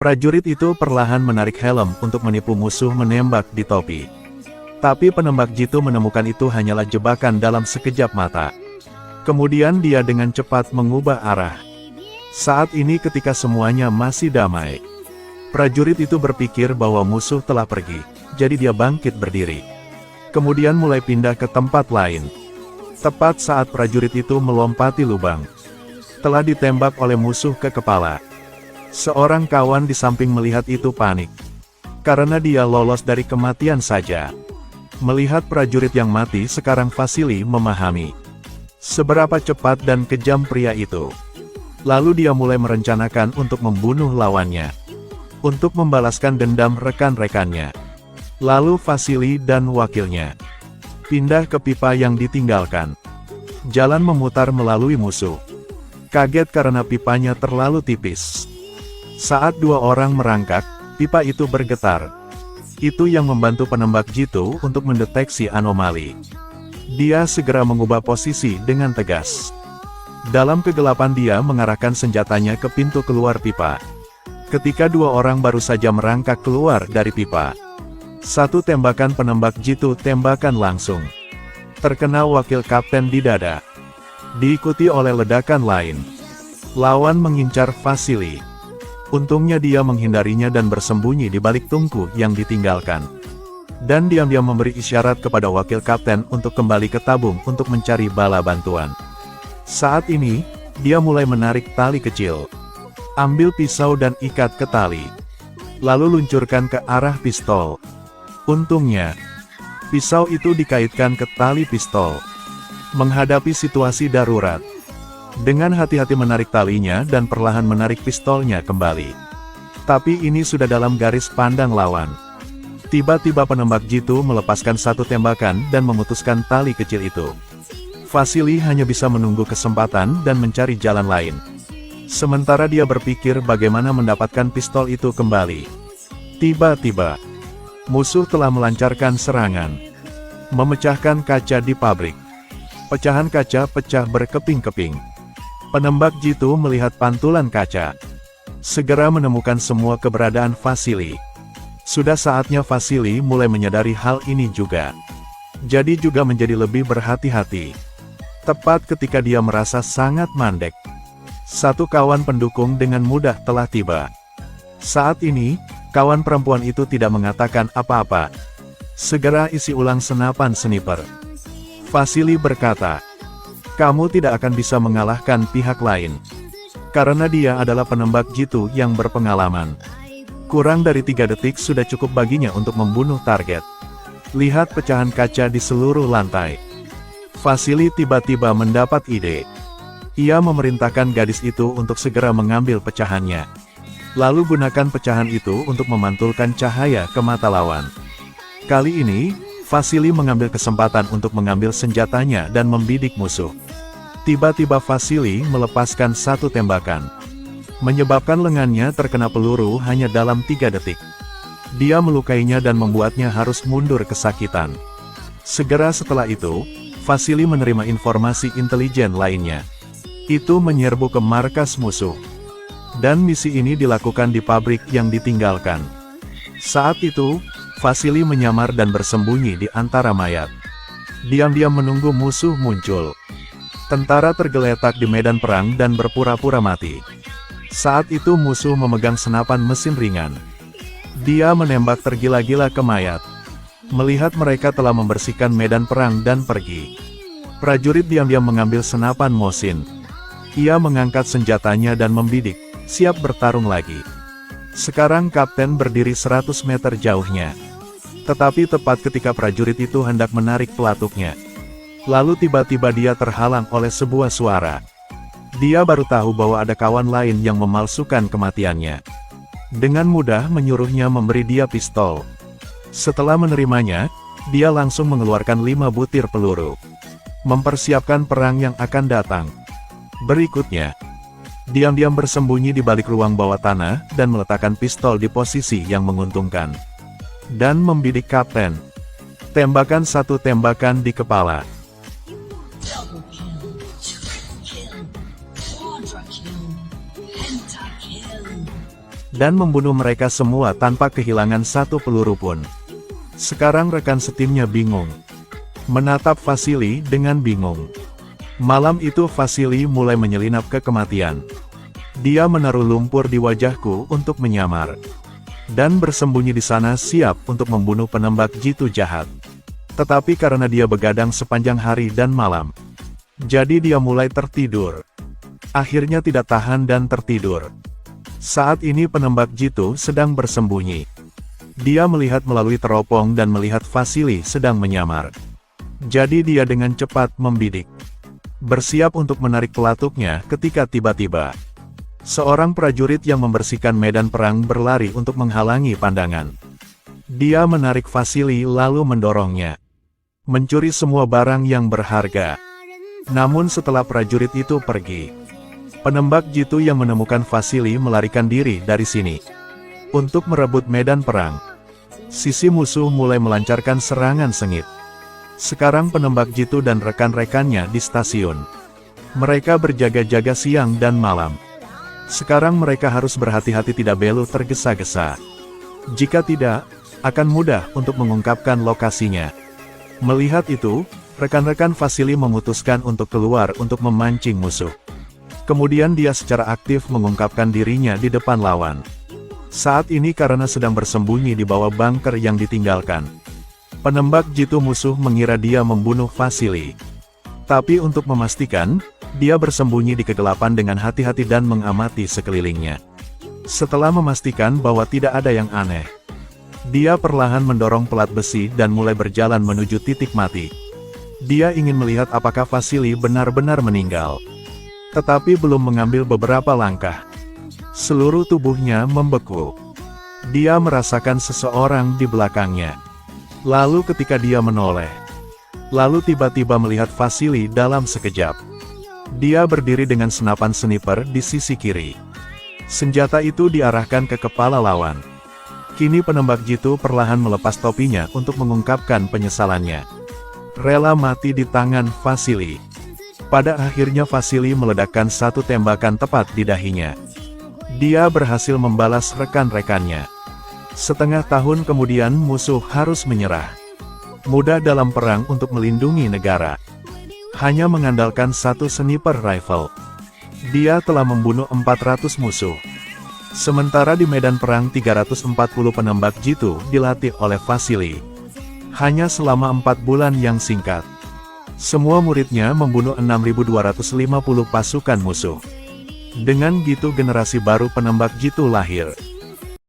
Prajurit itu perlahan menarik helm untuk menipu musuh menembak di topi. Tapi penembak jitu menemukan itu hanyalah jebakan dalam sekejap mata. Kemudian dia dengan cepat mengubah arah. Saat ini ketika semuanya masih damai, prajurit itu berpikir bahwa musuh telah pergi, jadi dia bangkit berdiri. Kemudian mulai pindah ke tempat lain. Tepat saat prajurit itu melompati lubang, telah ditembak oleh musuh ke kepala. Seorang kawan di samping melihat itu panik, karena dia lolos dari kematian saja. Melihat prajurit yang mati sekarang Vasily memahami seberapa cepat dan kejam pria itu. Lalu dia mulai merencanakan untuk membunuh lawannya, untuk membalaskan dendam rekan-rekannya. Lalu Vasily dan wakilnya pindah ke pipa yang ditinggalkan. Jalan memutar melalui musuh. Kaget karena pipanya terlalu tipis. Saat dua orang merangkak, pipa itu bergetar. Itu yang membantu penembak jitu untuk mendeteksi anomali. Dia segera mengubah posisi dengan tegas. Dalam kegelapan dia mengarahkan senjatanya ke pintu keluar pipa. Ketika dua orang baru saja merangkak keluar dari pipa, satu tembakan penembak jitu tembakan langsung terkena wakil kapten di dada. Diikuti oleh ledakan lain. Lawan mengincar Vasily. Untungnya dia menghindarinya dan bersembunyi di balik tungku yang ditinggalkan. Dan diam-diam memberi isyarat kepada wakil kapten untuk kembali ke tabung untuk mencari bala bantuan. Saat ini, dia mulai menarik tali kecil. Ambil pisau dan ikat ke tali. Lalu luncurkan ke arah pistol. Untungnya, pisau itu dikaitkan ke tali pistol. Menghadapi situasi darurat, dengan hati-hati menarik talinya dan perlahan menarik pistolnya kembali. Tapi ini sudah dalam garis pandang lawan. Tiba-tiba penembak jitu melepaskan satu tembakan dan memutuskan tali kecil itu. Vasily hanya bisa menunggu kesempatan dan mencari jalan lain. Sementara dia berpikir bagaimana mendapatkan pistol itu kembali. Tiba-tiba, musuh telah melancarkan serangan, memecahkan kaca di pabrik. Pecahan kaca pecah berkeping-keping. Penembak jitu melihat pantulan kaca. Segera menemukan semua keberadaan Vasily. Sudah saatnya Vasily mulai menyadari hal ini juga. Jadi juga menjadi lebih berhati-hati. Tepat ketika dia merasa sangat mandek, satu kawan pendukung dengan mudah telah tiba. Saat ini, kawan perempuan itu tidak mengatakan apa-apa. Segera isi ulang senapan sniper. Vasily berkata, "Kamu tidak akan bisa mengalahkan pihak lain. Karena dia adalah penembak jitu yang berpengalaman. Kurang dari 3 detik sudah cukup baginya untuk membunuh target. Lihat pecahan kaca di seluruh lantai." Vasily tiba-tiba mendapat ide. Ia memerintahkan gadis itu untuk segera mengambil pecahannya. Lalu gunakan pecahan itu untuk memantulkan cahaya ke mata lawan. Kali ini, Vasily mengambil kesempatan untuk mengambil senjatanya dan membidik musuh. Tiba-tiba Vasily melepaskan satu tembakan, menyebabkan lengannya terkena peluru hanya dalam 3 detik. Dia melukainya dan membuatnya harus mundur kesakitan. Segera setelah itu, Vasily menerima informasi intelijen lainnya. Itu menyerbu ke markas musuh. Dan misi ini dilakukan di pabrik yang ditinggalkan. Saat itu, Vasily menyamar dan bersembunyi di antara mayat. Diam-diam menunggu musuh muncul. Tentara tergeletak di medan perang dan berpura-pura mati. Saat itu musuh memegang senapan mesin ringan. Dia menembak tergila-gila ke mayat. Melihat mereka telah membersihkan medan perang dan pergi, prajurit diam-diam mengambil senapan Mosin. Ia mengangkat senjatanya dan membidik, siap bertarung lagi. Sekarang kapten berdiri 100 meter jauhnya. Tetapi tepat ketika prajurit itu hendak menarik pelatuknya, lalu tiba-tiba dia terhalang oleh sebuah suara. Dia baru tahu bahwa ada kawan lain yang memalsukan kematiannya. Dengan mudah menyuruhnya memberi dia pistol. Setelah menerimanya, dia langsung mengeluarkan 5 butir peluru. Mempersiapkan perang yang akan datang. Berikutnya, diam-diam bersembunyi di balik ruang bawah tanah dan meletakkan pistol di posisi yang menguntungkan. Dan membidik kapten. Tembakan satu tembakan di kepala. dan membunuh mereka semua tanpa kehilangan satu peluru pun. Sekarang rekan setimnya bingung. Menatap Vasily dengan bingung. Malam itu Vasily mulai menyelinap ke kematian. Dia menaruh lumpur di wajahku untuk menyamar. Dan bersembunyi di sana siap untuk membunuh penembak jitu jahat. Tetapi karena dia begadang sepanjang hari dan malam, jadi dia mulai tertidur. Akhirnya tidak tahan dan tertidur. Saat ini penembak jitu sedang bersembunyi. Dia melihat melalui teropong dan melihat Vasily sedang menyamar. Jadi dia dengan cepat membidik. Bersiap untuk menarik pelatuknya ketika tiba-tiba seorang prajurit yang membersihkan medan perang berlari untuk menghalangi pandangan. Dia menarik Vasily lalu mendorongnya. Mencuri semua barang yang berharga. Namun setelah prajurit itu pergi, penembak jitu yang menemukan Vasily melarikan diri dari sini untuk merebut medan perang. Sisi musuh mulai melancarkan serangan sengit. Sekarang penembak jitu dan rekan-rekannya di stasiun. Mereka berjaga-jaga siang dan malam. Sekarang mereka harus berhati-hati tidak belok tergesa-gesa. Jika tidak, akan mudah untuk mengungkapkan lokasinya. Melihat itu, rekan-rekan Vasily memutuskan untuk keluar untuk memancing musuh. Kemudian dia secara aktif mengungkapkan dirinya di depan lawan. Saat ini karena sedang bersembunyi di bawah bunker yang ditinggalkan, penembak jitu musuh mengira dia membunuh Vasily. Tapi untuk memastikan, dia bersembunyi di kegelapan dengan hati-hati dan mengamati sekelilingnya. Setelah memastikan bahwa tidak ada yang aneh, dia perlahan mendorong pelat besi dan mulai berjalan menuju titik mati. Dia ingin melihat apakah Vasily benar-benar meninggal. Tetapi belum mengambil beberapa langkah, seluruh tubuhnya membeku. Dia merasakan seseorang di belakangnya. Lalu ketika dia menoleh, lalu tiba-tiba melihat Vasily dalam sekejap. Dia berdiri dengan senapan sniper di sisi kiri. Senjata itu diarahkan ke kepala lawan. Kini penembak jitu perlahan melepas topinya untuk mengungkapkan penyesalannya. Rela mati di tangan Vasily. Pada akhirnya Vasily meledakkan satu tembakan tepat di dahinya. Dia berhasil membalas rekan-rekannya. Setengah tahun kemudian musuh harus menyerah. Mudah dalam perang untuk melindungi negara. Hanya mengandalkan satu sniper rifle, dia telah membunuh 400 musuh. Sementara di medan perang 340 penembak jitu dilatih oleh Vasily. Hanya selama 4 bulan yang singkat, semua muridnya membunuh 6.250 pasukan musuh. Dengan gitu generasi baru penembak jitu lahir.